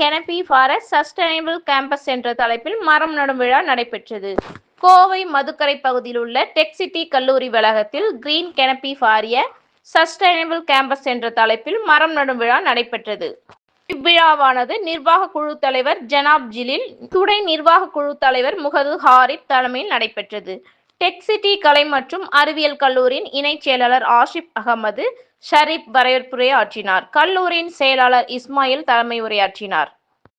Canopy forest sustainable campus என்ற தலைப்பில் மரம் நடும் விழா நடைபெற்றது. கோவை மதுக்கரை பகுதியில் உள்ள டெக் சிட்டி கல்லூரி வளாகத்தில் green canopy for a sustainable campus என்ற தலைப்பில் மரம் நடும் விழா நடைபெற்றது. இவ்விழாவானது நிர்வாக குழு தலைவர் ஜனாப் ஜிலில், துணை நிர்வாக குழு தலைவர் முகது ஹாரிப் தலைமையில் நடைபெற்றது. டெக் சிட்டி கலை மற்றும் அறிவியல் கல்லூரியின் இணை செயலாளர் ஆசிப் அகமது ஷரீப் வரவேற்புரையாற்றினார். கல்லூரியின் செயலாளர் இஸ்மாயில் தலைமை உரையாற்றினார்.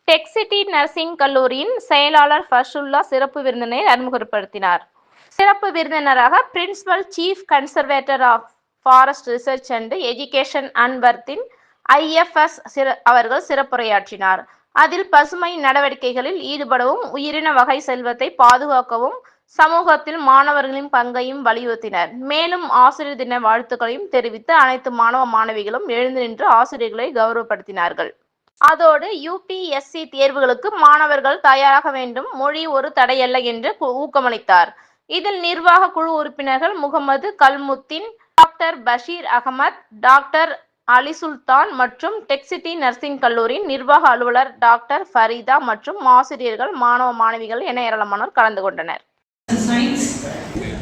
டெக் சிட்டி நர்சிங் கல்லூரியின் செயலாளர் ஃபர்சுல்லா சிறப்பு விருந்தினரை அறிமுகப்படுத்தினார். சிறப்பு விருந்தினராக principal chief conservator of forest research and education அன்வர்த்தின் IFS அவர்கள் சிறப்புரையாற்றினார். அதில் பசுமை நடவடிக்கைகளில் ஈடுபடவும், உயிரின வகை செல்வத்தை பாதுகாக்கவும் சமூகத்தில் மாணவர்களின் பங்கையும் வலியுறுத்தினர். மேலும் ஆசிரியர் தின வாழ்த்துக்களையும் தெரிவித்து அனைத்து மாணவ மாணவிகளும் எழுந்து நின்று ஆசிரியர்களை கௌரவப்படுத்தினார்கள். அதோடு UPSC தேர்வுகளுக்கு மாணவர்கள் தயாராக வேண்டும், மொழி ஒரு தடையல்ல என்று ஊக்கமளித்தார். இதில் நிர்வாக குழு உறுப்பினர்கள் முகமது கல்முத்தீன், டாக்டர் பஷீர் அகமது, டாக்டர் அலி சுல்தான் மற்றும் டெக் சிட்டி நர்சிங் கல்லூரியின் நிர்வாக அலுவலர் டாக்டர் ஃபரீதா மற்றும் ஆசிரியர்கள், மாணவ மாணவிகள் என ஏராளமானோர் கலந்து கொண்டனர். Science